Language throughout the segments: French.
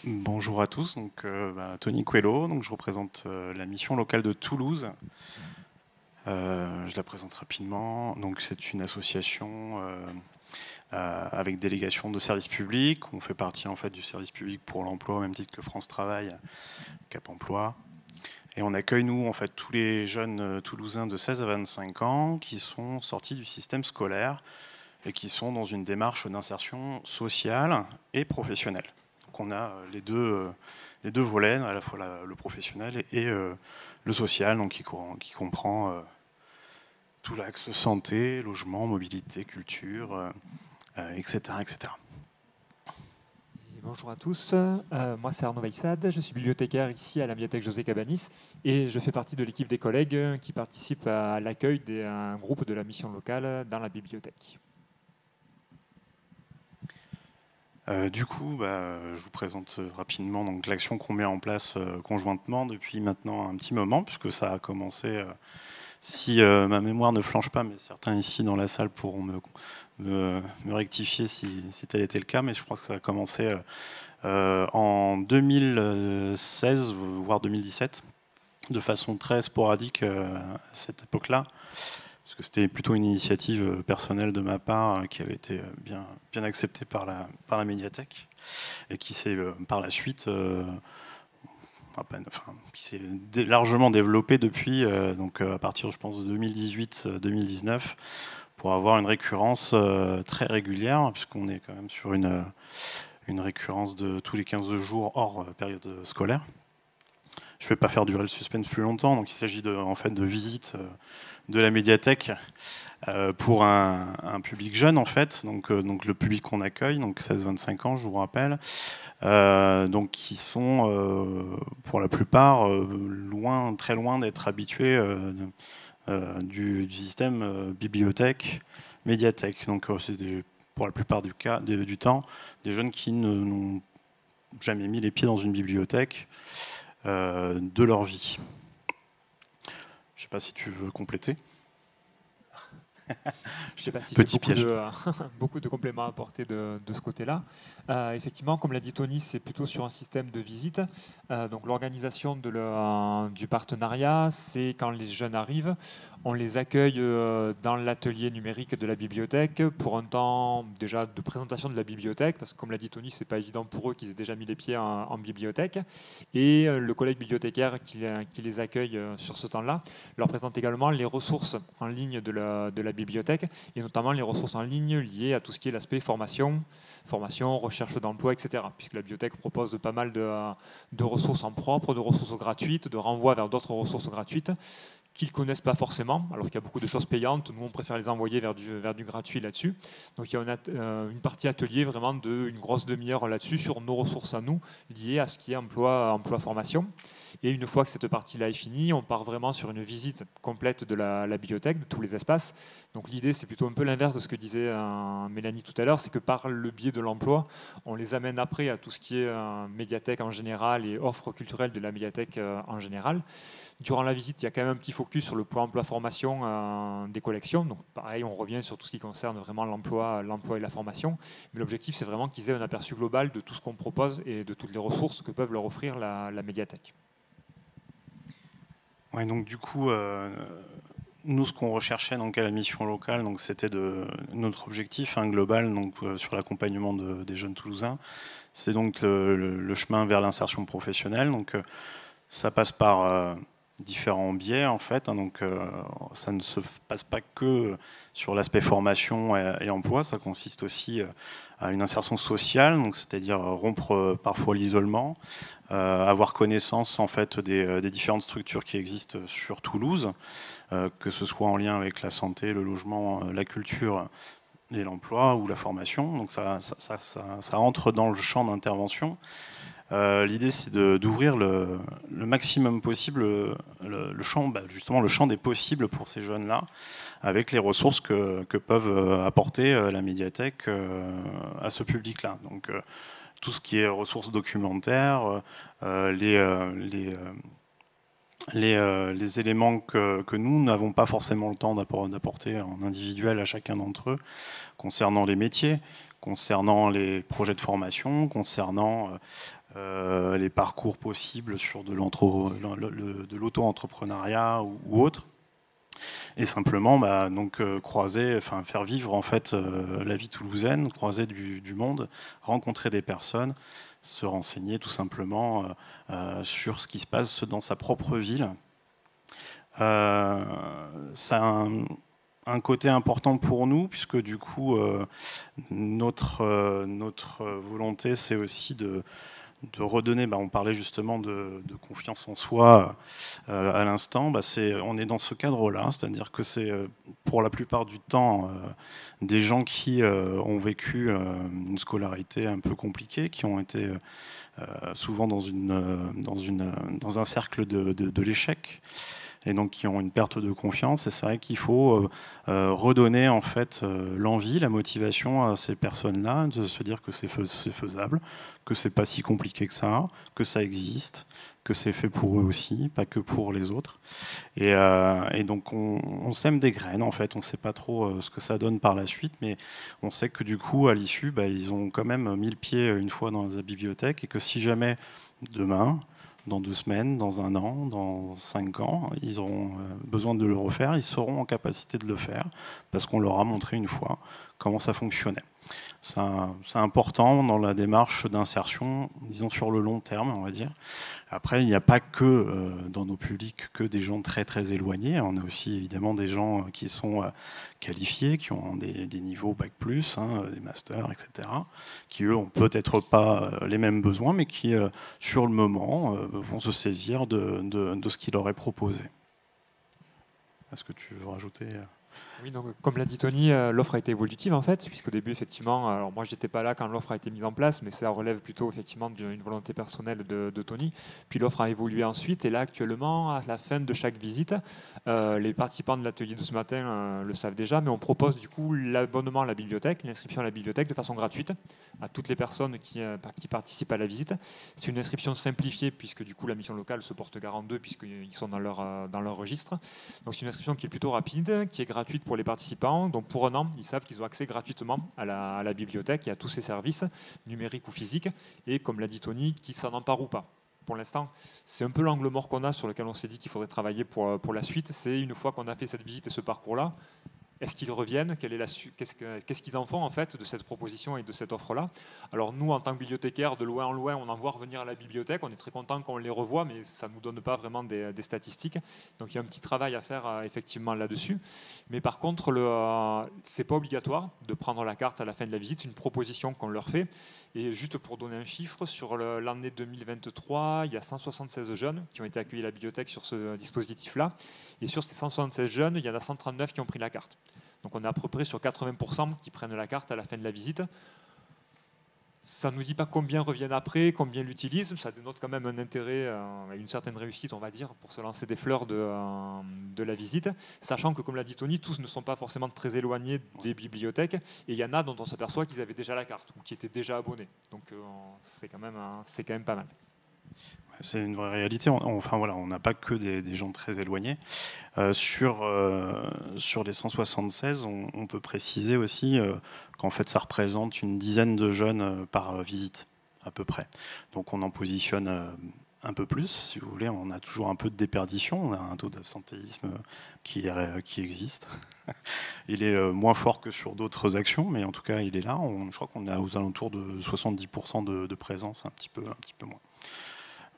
Bonjour à tous, donc, Tony Coelho, donc je représente la mission locale de Toulouse. Je la présente rapidement. Donc, c'est une association avec délégation de services publics. On fait partie en fait du service public pour l'emploi au même titre que France Travail, Cap Emploi. Et on accueille nous en fait tous les jeunes toulousains de 16 à 25 ans qui sont sortis du système scolaire et qui sont dans une démarche d'insertion sociale et professionnelle. Donc on a les deux volets, à la fois le professionnel et le social, donc qui comprend tout l'axe santé, logement, mobilité, culture, etc., etc. Bonjour à tous, moi c'est Arnaud Weissad, je suis bibliothécaire ici à la médiathèque José Cabanis et je fais partie de l'équipe des collègues qui participent à l'accueil d'un groupe de la mission locale dans la bibliothèque. Du coup, je vous présente rapidement donc, l'action qu'on met en place conjointement depuis maintenant un petit moment, puisque ça a commencé, si ma mémoire ne flanche pas, mais certains ici dans la salle pourront me rectifier si tel était le cas, mais je crois que ça a commencé en 2016, voire 2017, de façon très sporadique à cette époque-là, parce que c'était plutôt une initiative personnelle de ma part qui avait été bien acceptée par la médiathèque et qui s'est par la suite qui s'est largement développée depuis, donc à partir, je pense, de 2018-2019, pour avoir une récurrence très régulière, puisqu'on est quand même sur une récurrence de tous les 15 jours hors période scolaire. Je ne vais pas faire durer le suspense plus longtemps, donc il s'agit en fait de visites de la médiathèque pour un public jeune en fait, donc le public qu'on accueille, donc 16-25 ans, je vous rappelle, donc qui sont pour la plupart très loin d'être habitués du système bibliothèque, médiathèque. Donc c'est pour la plupart du temps des jeunes qui n'ont jamais mis les pieds dans une bibliothèque de leur vie. Je ne sais pas si tu veux compléter. Je ne sais pas si Petit j'ai piège. beaucoup de compléments à apporter de ce côté-là. Effectivement, comme l'a dit Tony, c'est plutôt sur un système de visite. Donc l'organisation du partenariat, c'est quand les jeunes arrivent, on les accueille dans l'atelier numérique de la bibliothèque pour un temps déjà de présentation de la bibliothèque, parce que comme l'a dit Tony, c'est pas évident pour eux qu'ils aient déjà mis les pieds en bibliothèque. Et le collègue bibliothécaire qui les accueille sur ce temps-là leur présente également les ressources en ligne de la bibliothèque, et notamment les ressources en ligne liées à tout ce qui est l'aspect formation, recherche d'emploi, etc. Puisque la bibliothèque propose pas mal de ressources en propre, de ressources gratuites, de renvois vers d'autres ressources gratuites qu'ils ne connaissent pas forcément, alors qu'il y a beaucoup de choses payantes. Nous, on préfère les envoyer vers du gratuit là-dessus. Donc, il y a une partie atelier vraiment d'une grosse demi-heure là-dessus sur nos ressources à nous, liées à ce qui est emploi-formation. Et une fois que cette partie-là est finie, on part vraiment sur une visite complète de la bibliothèque, de tous les espaces. Donc l'idée, c'est plutôt un peu l'inverse de ce que disait Mélanie tout à l'heure, c'est que par le biais de l'emploi, on les amène après à tout ce qui est médiathèque en général et offre culturelle de la médiathèque en général. Durant la visite, il y a quand même un petit focus sur le point emploi-formation des collections. Donc pareil, on revient sur tout ce qui concerne vraiment l'emploi et la formation. Mais l'objectif, c'est vraiment qu'ils aient un aperçu global de tout ce qu'on propose et de toutes les ressources que peuvent leur offrir la médiathèque. Ouais, donc du coup, nous, ce qu'on recherchait donc, à la mission locale, donc, c'était notre objectif global donc, sur l'accompagnement des jeunes Toulousains, c'est donc le chemin vers l'insertion professionnelle. Donc, ça passe par différents biais en fait. Donc, ça ne se passe pas que sur l'aspect formation et emploi. Ça consiste aussi à une insertion sociale, donc c'est-à-dire rompre parfois l'isolement, avoir connaissance en fait des différentes structures qui existent sur Toulouse, que ce soit en lien avec la santé, le logement, la culture et l'emploi ou la formation. Donc ça entre dans le champ d'intervention. L'idée, c'est d'ouvrir le maximum possible le champ, justement le champ des possibles pour ces jeunes-là, avec les ressources que peuvent apporter la médiathèque à ce public-là. Donc, tout ce qui est ressources documentaires, les éléments que nous n'avons pas forcément le temps d'apporter en individuel à chacun d'entre eux, concernant les métiers, concernant les projets de formation, concernant les parcours possibles sur de l'auto-entrepreneuriat ou autre. Et simplement donc, faire vivre en fait la vie toulousaine, croiser du monde, rencontrer des personnes, se renseigner tout simplement sur ce qui se passe dans sa propre ville. Ça a un côté important pour nous, puisque du coup, notre volonté, c'est aussi de redonner, on parlait justement de confiance en soi à l'instant, on est dans ce cadre-là, c'est-à-dire que c'est pour la plupart du temps des gens qui ont vécu une scolarité un peu compliquée, qui ont été souvent dans un cercle de l'échec, et donc qui ont une perte de confiance. Et c'est vrai qu'il faut redonner en fait l'envie, la motivation à ces personnes-là, de se dire que c'est faisable, que c'est pas si compliqué que ça existe, que c'est fait pour eux aussi, pas que pour les autres. Et donc on sème des graines en fait, on ne sait pas trop ce que ça donne par la suite, mais on sait que du coup à l'issue, ils ont quand même mis le pied une fois dans la bibliothèque, et que si jamais demain, dans 2 semaines, dans 1 an, dans 5 ans, ils auront besoin de le refaire, ils seront en capacité de le faire, parce qu'on leur a montré une fois comment ça fonctionnait. C'est important dans la démarche d'insertion, disons sur le long terme, on va dire. Après, il n'y a pas que dans nos publics que des gens très très éloignés. On a aussi évidemment des gens qui sont qualifiés, qui ont des niveaux Bac+, des masters, etc., qui eux ont peut-être pas les mêmes besoins, mais qui sur le moment vont se saisir de ce qui leur est proposé. Est-ce que tu veux rajouter Oui, donc comme l'a dit Tony, l'offre a été évolutive en fait, puisqu'au début effectivement, alors moi j'étais pas là quand l'offre a été mise en place, mais ça relève plutôt effectivement d'une volonté personnelle de Tony. Puis l'offre a évolué ensuite, et là actuellement, à la fin de chaque visite, les participants de l'atelier de ce matin le savent déjà, mais on propose du coup l'abonnement à la bibliothèque, l'inscription à la bibliothèque de façon gratuite à toutes les personnes qui participent à la visite. C'est une inscription simplifiée, puisque du coup la mission locale se porte garant d'eux, puisqu'ils sont dans leur registre. Donc c'est une inscription qui est plutôt rapide, qui est gratuite pour les participants. Donc pour 1 an, ils savent qu'ils ont accès gratuitement à la bibliothèque et à tous ces services, numériques ou physiques, et comme l'a dit Tony, qu'ils s'en emparent ou pas. Pour l'instant, c'est un peu l'angle mort qu'on a, sur lequel on s'est dit qu'il faudrait travailler pour la suite. C'est une fois qu'on a fait cette visite et ce parcours-là, est-ce qu'ils reviennent? Qu'est-ce qu'ils en font en fait de cette proposition et de cette offre-là? Alors nous, en tant que bibliothécaires, de loin en loin, on en voit revenir à la bibliothèque. On est très content qu'on les revoie, mais ça ne nous donne pas vraiment des statistiques. Donc il y a un petit travail à faire effectivement là-dessus. Mais par contre, ce n'est pas obligatoire de prendre la carte à la fin de la visite. C'est une proposition qu'on leur fait. Et juste pour donner un chiffre, sur l'année 2023, il y a 176 jeunes qui ont été accueillis à la bibliothèque sur ce dispositif-là. Et sur ces 176 jeunes, il y en a 139 qui ont pris la carte. Donc on est à peu près sur 80% qui prennent la carte à la fin de la visite. Ça ne nous dit pas combien reviennent après, combien l'utilisent. Ça dénote quand même un intérêt, une certaine réussite, on va dire, pour se lancer des fleurs de la visite. Sachant que, comme l'a dit Tony, tous ne sont pas forcément très éloignés des bibliothèques. Et il y en a dont on s'aperçoit qu'ils avaient déjà la carte ou qui étaient déjà abonnés. Donc c'est quand même pas mal. C'est une vraie réalité. On n'a pas que des gens très éloignés. Sur les 176, on peut préciser aussi qu'en fait, ça représente une dizaine de jeunes par visite, à peu près. Donc on en positionne un peu plus, si vous voulez. On a toujours un peu de déperdition. On a un taux d'absentéisme qui existe. Il est moins fort que sur d'autres actions, mais en tout cas, il est là. Je crois qu'on est aux alentours de 70% de présence, un petit peu moins.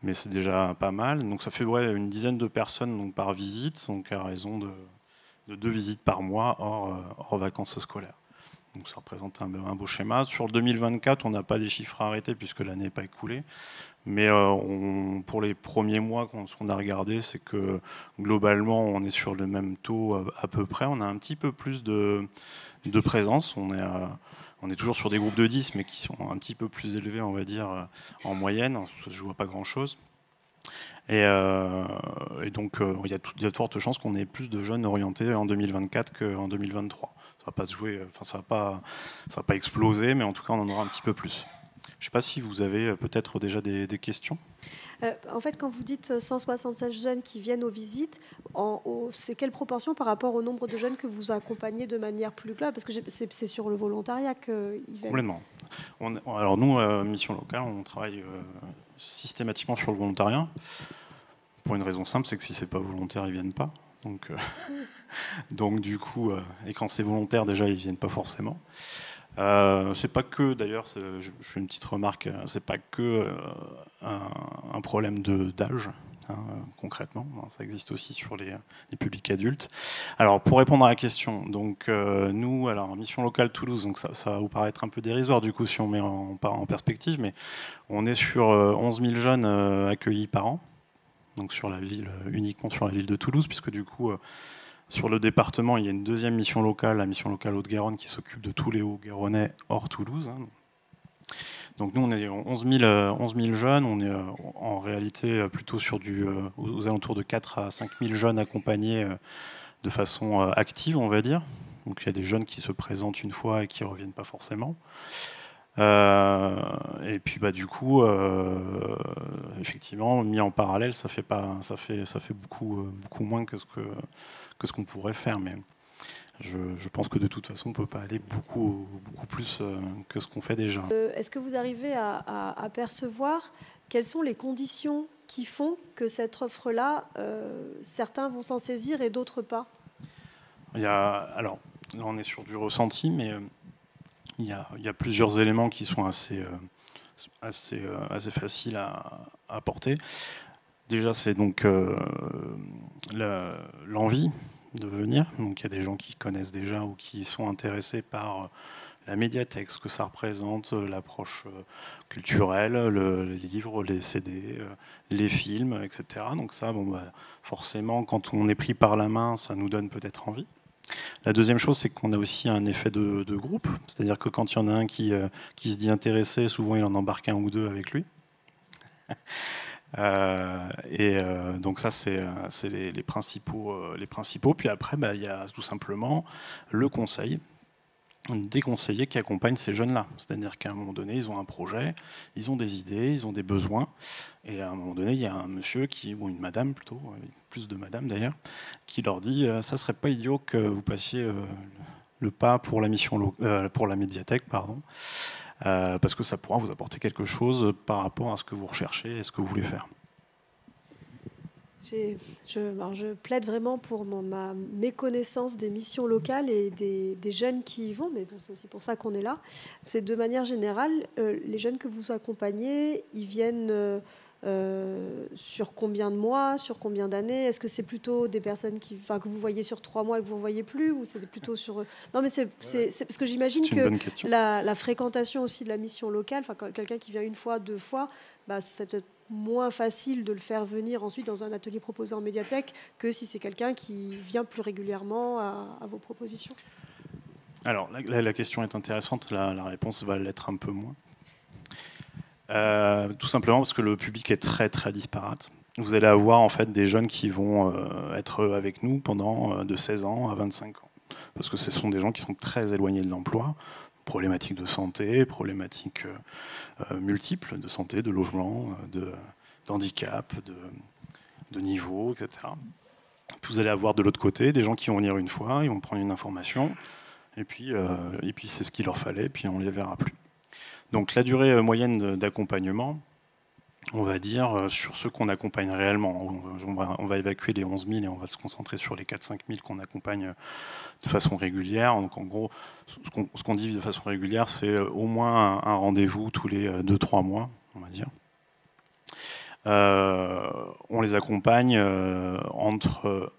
Mais c'est déjà pas mal. Donc ça fait une dizaine de personnes donc, par visite, donc à raison de 2 visites par mois hors vacances scolaires. Donc ça représente un beau schéma. Sur le 2024, on n'a pas des chiffres arrêtés puisque l'année n'est pas écoulée. Mais pour les premiers mois, ce qu'on a regardé, c'est que globalement, on est sur le même taux à peu près. On a un petit peu plus de présence. On est toujours sur des groupes de 10, mais qui sont un petit peu plus élevés, on va dire, en moyenne. Je ne vois pas grand-chose. Et donc, il y a de fortes chances qu'on ait plus de jeunes orientés en 2024 qu'en 2023. Ça va pas se jouer, ça va pas exploser, mais en tout cas, on en aura un petit peu plus. Je ne sais pas si vous avez peut-être déjà des questions. En fait, quand vous dites 176 jeunes qui viennent aux visites, c'est quelle proportion par rapport au nombre de jeunes que vous accompagnez de manière plus globale? Parce que c'est sur le volontariat qu'ils viennent. Complètement. Alors nous, Mission Locale, on travaille systématiquement sur le volontariat. Pour une raison simple, c'est que si c'est pas volontaire, ils viennent pas. Donc du coup, et quand c'est volontaire, déjà, ils viennent pas forcément. C'est pas que, d'ailleurs, je fais une petite remarque, c'est pas que un problème d'âge, hein, concrètement. Ça existe aussi sur les publics adultes. Alors, pour répondre à la question, donc nous, alors Mission Locale Toulouse, donc ça va vous paraître un peu dérisoire du coup si on met en perspective, mais on est sur 11 000 jeunes accueillis par an, donc sur la ville, uniquement sur la ville de Toulouse, puisque du coup, sur le département, il y a une deuxième mission locale, la mission locale Haute-Garonne, qui s'occupe de tous les Hauts-Garonnais hors Toulouse. Donc nous, on est 11 000 jeunes, on est en réalité plutôt sur aux alentours de 4 à 5 000 jeunes accompagnés de façon active, on va dire. Donc il y a des jeunes qui se présentent une fois et qui ne reviennent pas forcément. Et puis du coup, effectivement, mis en parallèle, ça fait beaucoup moins que ce qu'on pourrait faire. Mais je pense que de toute façon, on ne peut pas aller beaucoup plus que ce qu'on fait déjà. Est-ce que vous arrivez à percevoir quelles sont les conditions qui font que cette offre-là, certains vont s'en saisir et d'autres pas? Alors, là, on est sur du ressenti, mais il y a plusieurs éléments qui sont assez faciles à apporter. Déjà, c'est donc l'envie de venir. Donc, il y a des gens qui connaissent déjà ou qui sont intéressés par la médiathèque, ce que ça représente, l'approche culturelle, les livres, les CD, les films, etc. Donc ça, forcément, quand on est pris par la main, ça nous donne peut-être envie. La deuxième chose, c'est qu'on a aussi un effet de groupe, c'est-à-dire que quand il y en a un qui se dit intéressé, souvent il en embarque un ou deux avec lui. Donc ça, c'est les principaux. Puis après, il y a tout simplement le conseil, des conseillers qui accompagnent ces jeunes-là. C'est-à-dire qu'à un moment donné, ils ont un projet, ils ont des idées, ils ont des besoins. Et à un moment donné, il y a un monsieur ou une madame plutôt, plus de madame d'ailleurs, qui leur dit ça serait pas idiot que vous passiez le pas pour pour la médiathèque, pardon, parce que ça pourra vous apporter quelque chose par rapport à ce que vous recherchez et ce que vous voulez faire. Je plaide vraiment pour ma méconnaissance des missions locales et des jeunes qui y vont, mais c'est aussi pour ça qu'on est là. C'est de manière générale, les jeunes que vous accompagnez, ils viennent sur combien de mois, sur combien d'années? Est-ce que c'est plutôt des personnes que vous voyez sur 3 mois et que vous ne voyez plus, ou c'est plutôt sur... Non, mais c'est parce que j'imagine que la fréquentation aussi de la mission locale, quand quelqu'un qui vient une fois, 2 fois, c'est peut-être moins facile de le faire venir ensuite dans un atelier proposé en médiathèque que si c'est quelqu'un qui vient plus régulièrement à vos propositions. Alors, la question est intéressante, la réponse va l'être un peu moins. Tout simplement parce que le public est très très disparate. Vous allez avoir en fait des jeunes qui vont être avec nous pendant de 16 ans à 25 ans. Parce que ce sont des gens qui sont très éloignés de l'emploi, problématiques de santé, problématiques multiples de santé, de logement, d'handicap, de niveau, etc. Puis vous allez avoir de l'autre côté des gens qui vont venir une fois, ils vont prendre une information, et puis c'est ce qu'il leur fallait, puis on ne les verra plus. Donc la durée moyenne d'accompagnement, on va dire, sur ceux qu'on accompagne réellement. On va évacuer les 11 000 et on va se concentrer sur les 4-5 000 qu'on accompagne de façon régulière. Donc en gros, ce qu'on dit de façon régulière, c'est au moins un rendez-vous tous les 2-3 mois, on va dire. On les accompagne entre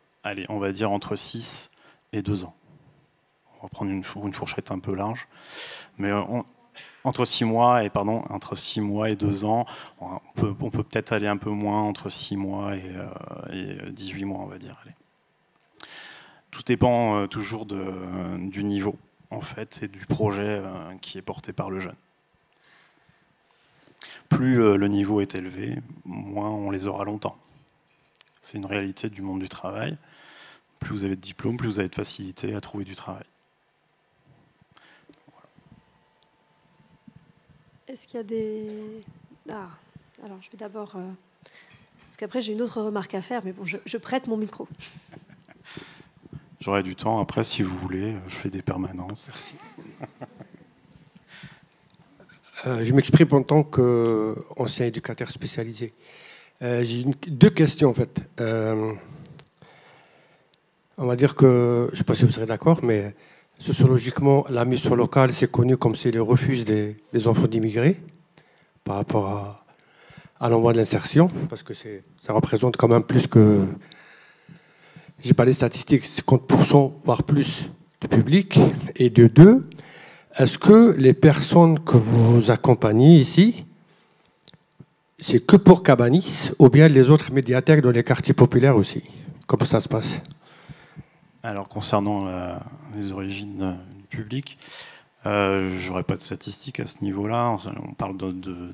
6 et 2 ans. On va prendre une fourchette un peu large. Mais entre 6 mois et 2 ans, on peut peut-être aller un peu moins, entre 6 mois et 18 mois, on va dire. Allez. Tout dépend toujours du niveau, en fait, et du projet qui est porté par le jeune. Plus le niveau est élevé, moins on les aura longtemps. C'est une réalité du monde du travail. Plus vous avez de diplômes, plus vous avez de facilité à trouver du travail. Est-ce qu'il y a des... Ah, alors je vais d'abord... Parce qu'après, j'ai une autre remarque à faire, mais bon, je prête mon micro. J'aurai du temps après, si vous voulez. Je fais des permanences. Merci. Je m'exprime en tant qu'ancien éducateur spécialisé. J'ai deux questions, en fait. On va dire que, je ne sais pas si vous serez d'accord, mais sociologiquement, la mission locale, c'est connu comme c'est le refuge des enfants d'immigrés par rapport à l'envoi de l'insertion, parce que ça représente quand même plus que, j'ai pas les statistiques, 50%, voire plus du public. Et de deux, est-ce que les personnes que vous accompagnez ici, c'est que pour Cabanis ou bien les autres médiathèques dans les quartiers populaires aussi? Comment ça se passe? Alors, concernant les origines du public, je n'aurais pas de statistiques à ce niveau-là. On parle de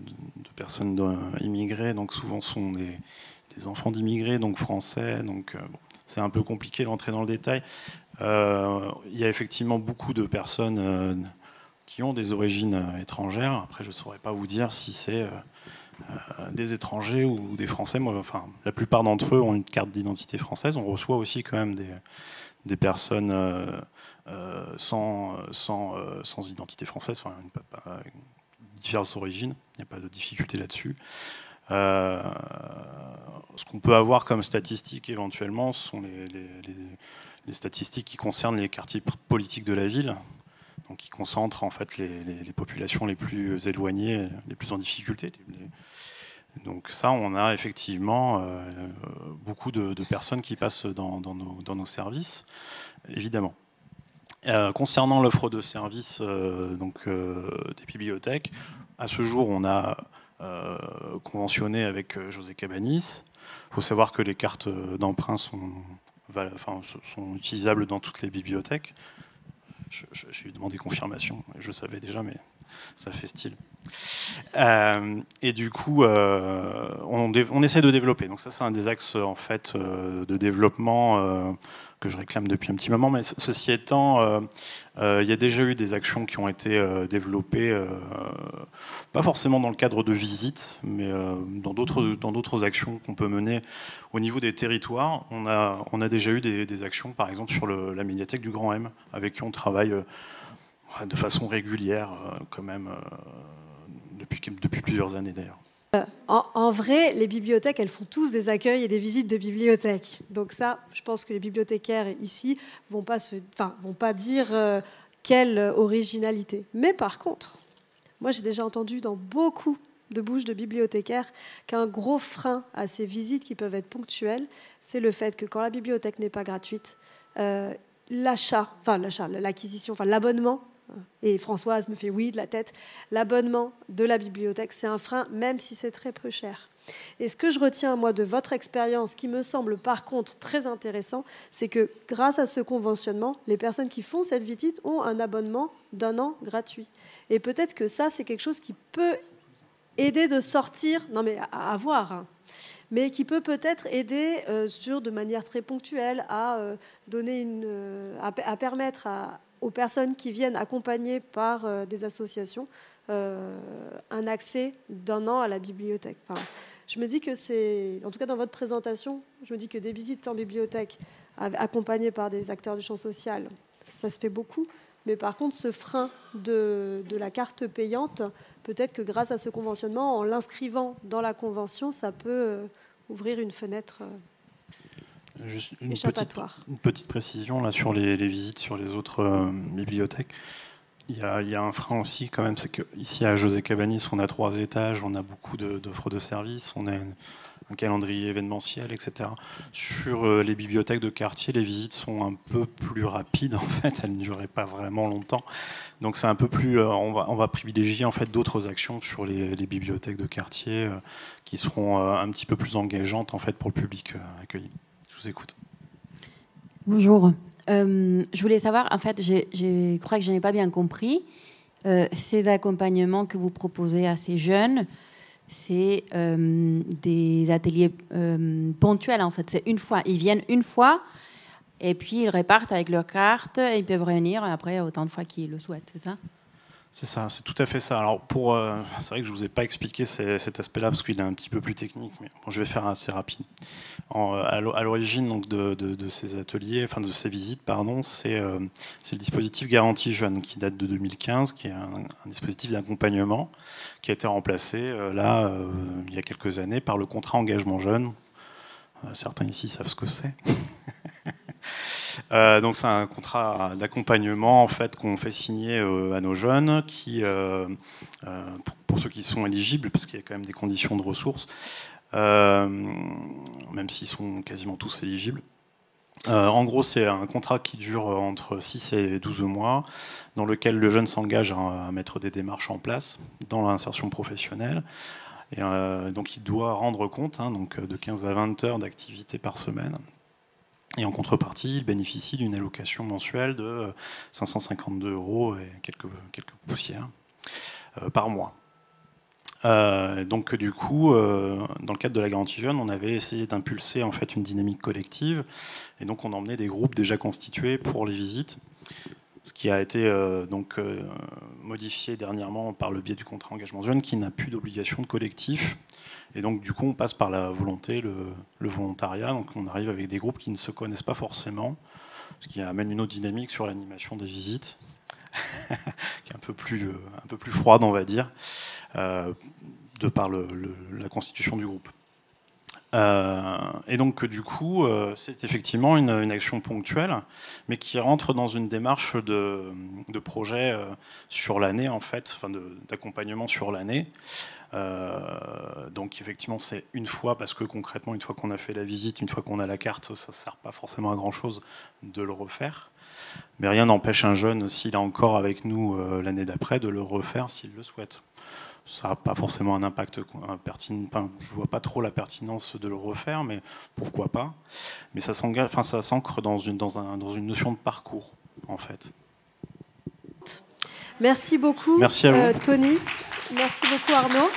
personnes immigrées, donc souvent ce sont des enfants d'immigrés, donc français. Donc, bon, c'est un peu compliqué d'entrer dans le détail. Il y a effectivement beaucoup de personnes qui ont des origines étrangères. Après, je ne saurais pas vous dire si c'est des étrangers ou des Français. Moi, enfin, la plupart d'entre eux ont une carte d'identité française. On reçoit aussi quand même des personnes sans identité française, enfin, diverses origines, il n'y a pas de difficulté là-dessus. Ce qu'on peut avoir comme statistiques éventuellement, ce sont les statistiques qui concernent les quartiers politiques de la ville, donc qui concentrent en fait les populations les plus éloignées, les plus en difficulté. Donc ça, on a effectivement beaucoup de personnes qui passent dans nos services, évidemment. Concernant l'offre de services des bibliothèques, à ce jour, on a conventionné avec José Cabanis. Il faut savoir que les cartes d'emprunt sont utilisables dans toutes les bibliothèques. J'ai demandé confirmation, je savais déjà, mais ça fait style. Et du coup, on essaie de développer. Donc ça, c'est un des axes en fait de développement que je réclame depuis un petit moment. Mais ceci étant, il y a déjà eu des actions qui ont été développées, pas forcément dans le cadre de visites, mais dans d'autres actions qu'on peut mener au niveau des territoires. On a déjà eu des actions, par exemple, sur la médiathèque du Grand M, avec qui on travaille de façon régulière, quand même, depuis plusieurs années d'ailleurs. En vrai, les bibliothèques, elles font tous des accueils et des visites de bibliothèques. Donc ça, je pense que les bibliothécaires ici vont pas dire quelle originalité. Mais par contre, moi j'ai déjà entendu dans beaucoup de bouches de bibliothécaires qu'un gros frein à ces visites qui peuvent être ponctuelles, c'est le fait que quand la bibliothèque n'est pas gratuite, l'acquisition, l'abonnement, et Françoise me fait oui de la tête, l'abonnement de la bibliothèque, c'est un frein, même si c'est très peu cher. Et ce que je retiens, moi, de votre expérience, qui me semble par contre très intéressant, c'est que grâce à ce conventionnement, les personnes qui font cette visite ont un abonnement d'1 an gratuit. Et peut-être que ça, c'est quelque chose qui peut aider de sortir, non mais à voir, hein, mais qui peut peut-être aider de manière très ponctuelle à permettre aux personnes qui viennent accompagnées par des associations un accès d'1 an à la bibliothèque. Enfin, je me dis que en tout cas dans votre présentation, je me dis que des visites en bibliothèque accompagnées par des acteurs du champ social, ça se fait beaucoup. Mais par contre, ce frein de la carte payante, peut-être que grâce à ce conventionnement, en l'inscrivant dans la convention, ça peut ouvrir une fenêtre Juste échappatoire. Une petite précision là, sur les visites sur les autres bibliothèques. Il y a un frein aussi quand même, c'est qu'ici à José Cabanis, on a 3 étages, on a beaucoup d'offres de services, on a un calendrier événementiel, etc. Sur les bibliothèques de quartier, les visites sont un peu plus rapides en fait, elles ne duraient pas vraiment longtemps. Donc c'est un peu plus, on va privilégier en fait d'autres actions sur les bibliothèques de quartier qui seront un petit peu plus engageantes en fait pour le public accueilli. Je vous écoute. Bonjour. Je voulais savoir, en fait, je crois que je n'ai pas bien compris. Ces accompagnements que vous proposez à ces jeunes, c'est des ateliers ponctuels, en fait. C'est une fois. Ils viennent une fois et puis ils repartent avec leur carte et ils peuvent revenir après autant de fois qu'ils le souhaitent, c'est ça ? C'est ça, c'est tout à fait ça. Alors c'est vrai que je vous ai pas expliqué cet aspect-là parce qu'il est un petit peu plus technique, mais bon, je vais faire assez rapide. À l'origine donc de ces ateliers, enfin de ces visites, pardon, c'est le dispositif Garantie Jeunes qui date de 2015, qui est un dispositif d'accompagnement qui a été remplacé il y a quelques années par le contrat engagement jeune. Certains ici savent ce que c'est. Donc c'est un contrat d'accompagnement en fait qu'on fait signer à nos jeunes qui, pour ceux qui sont éligibles, parce qu'il y a quand même des conditions de ressources, même s'ils sont quasiment tous éligibles. En gros, c'est un contrat qui dure entre 6 et 12 mois, dans lequel le jeune s'engage à mettre des démarches en place dans l'insertion professionnelle. Et donc il doit rendre compte donc, de 15 à 20 heures d'activité par semaine. Et en contrepartie, il bénéficie d'une allocation mensuelle de 552 € et quelques poussières par mois. Donc du coup, dans le cadre de la garantie jeune, on avait essayé d'impulser en fait une dynamique collective, et donc on emmenait des groupes déjà constitués pour les visites, ce qui a été modifié dernièrement par le biais du contrat engagement jeune, qui n'a plus d'obligation de collectif. Et donc, du coup, on passe par la volonté, le volontariat. Donc, on arrive avec des groupes qui ne se connaissent pas forcément, ce qui amène une autre dynamique sur l'animation des visites, qui est un peu plus froide, on va dire, de par la constitution du groupe. Et donc, du coup, c'est effectivement une action ponctuelle, mais qui rentre dans une démarche de projet sur l'année, en fait, enfin d'accompagnement sur l'année. Donc effectivement c'est une fois, parce que concrètement une fois qu'on a fait la visite, une fois qu'on a la carte, ça ne sert pas forcément à grand chose de le refaire, mais rien n'empêche un jeune, s'il est encore avec nous l'année d'après, de le refaire s'il le souhaite. Ça n'a pas forcément un impact pertinent, enfin, je ne vois pas trop la pertinence de le refaire, mais pourquoi pas. Mais ça s'ancre dans une notion de parcours en fait. Merci beaucoup. Merci à vous. Tony. Merci beaucoup Arnaud.